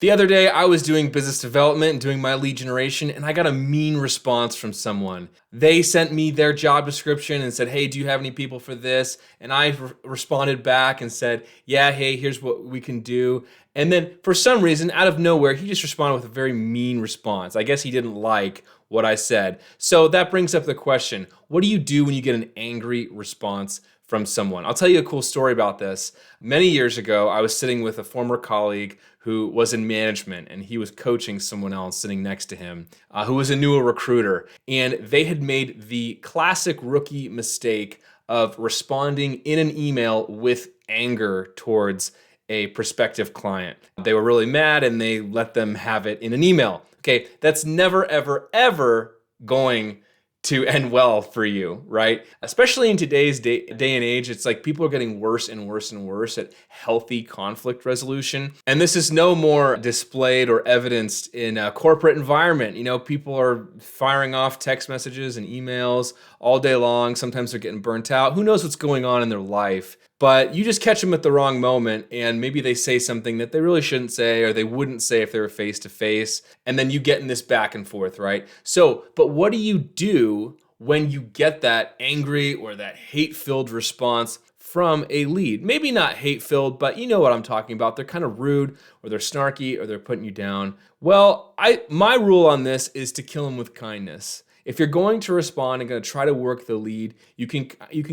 The other day, I was doing business development and doing my lead generation, and I got a mean response from someone. They sent me their job description and said, "Hey, do you have any people for this?" And I responded back and said, "Yeah, hey, here's what we can do." And then for some reason, out of nowhere, he just responded with a very mean response. I guess he didn't like what I said. So that brings up the question, what do you do when you get an angry response from someone? I'll tell you a cool story about this. Many years ago, I was sitting with a former colleague who was in management, and he was coaching someone else sitting next to him who was a newer recruiter. And they had made the classic rookie mistake of responding in an email with anger towards a prospective client. They were really mad and they let them have it in an email. Okay, that's never, ever, ever going to end well for you, right? Especially in today's day and age, it's like people are getting worse and worse and worse at healthy conflict resolution. And this is no more displayed or evidenced in a corporate environment. You know, people are firing off text messages and emails all day long. Sometimes they're getting burnt out. Who knows what's going on in their life? But you just catch them at the wrong moment, and maybe they say something that they really shouldn't say, or they wouldn't say if they were face to face, and then you get in this back and forth, right? So, but what do you do when you get that angry or that hate-filled response from a lead? Maybe not hate-filled, but you know what I'm talking about. They're kind of rude, or they're snarky, or they're putting you down. Well, my rule on this is to kill them with kindness. If you're going to respond and going to try to work the lead, you can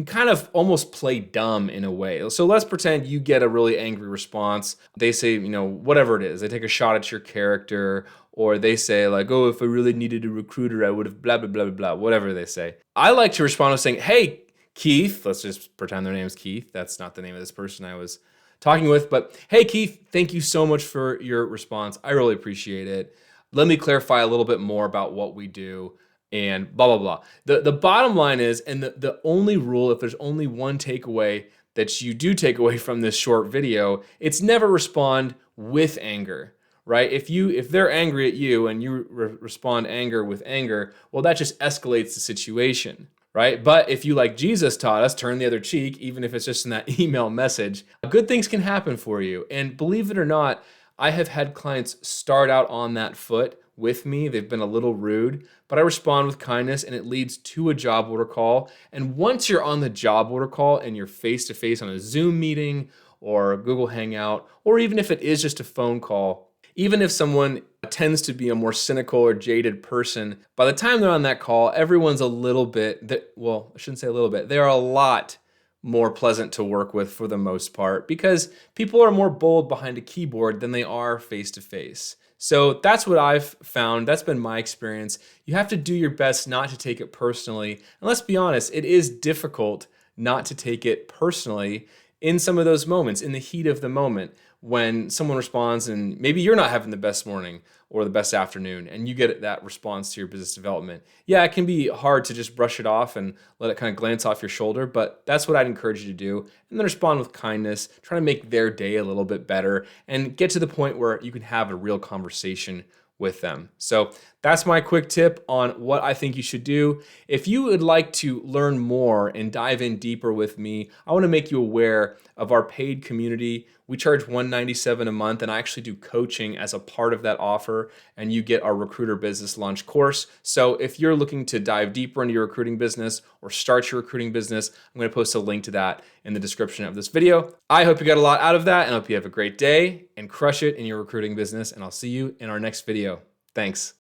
kind of almost play dumb in a way. So let's pretend you get a really angry response. They say, you know, whatever it is. They take a shot at your character, or they say like, "Oh, if I really needed a recruiter, I would have blah, blah, blah, blah, blah," whatever they say. I like to respond with saying, "Hey, Keith," let's just pretend their name is Keith. That's not the name of this person I was talking with, but "Hey, Keith, thank you so much for your response. I really appreciate it. Let me clarify a little bit more about what we do," and blah, blah, blah. The bottom line is, and the only rule, if there's only one takeaway that you do take away from this short video, it's never respond with anger, right? If they're angry at you and you respond anger with anger, well, that just escalates the situation, right? But if you, like Jesus taught us, turn the other cheek, even if it's just in that email message, good things can happen for you. And believe it or not, I have had clients start out on that foot with me. They've been a little rude, but I respond with kindness and it leads to a job order call. And once you're on the job order call and you're face to face on a Zoom meeting or a Google Hangout, or even if it is just a phone call, even if someone tends to be a more cynical or jaded person, by the time they're on that call, everyone's a little bit, well, I shouldn't say a little bit, they're a lot more pleasant to work with for the most part, because people are more bold behind a keyboard than they are face to face. So that's what I've found. That's been my experience. You have to do your best not to take it personally. And let's be honest, it is difficult not to take it personally in some of those moments, in the heat of the moment, when someone responds and maybe you're not having the best morning or the best afternoon and you get that response to your business development. Yeah, it can be hard to just brush it off and let it kind of glance off your shoulder, but that's what I'd encourage you to do. And then respond with kindness, try to make their day a little bit better and get to the point where you can have a real conversation with them. So that's my quick tip on what I think you should do. If you would like to learn more and dive in deeper with me, I want to make you aware of our paid community. We charge $197 a month, and I actually do coaching as a part of that offer, and you get our Recruiter Business Launch course. So if you're looking to dive deeper into your recruiting business or start your recruiting business, I'm going to post a link to that in the description of this video. I hope you got a lot out of that, and I hope you have a great day and crush it in your recruiting business, and I'll see you in our next video. Thanks.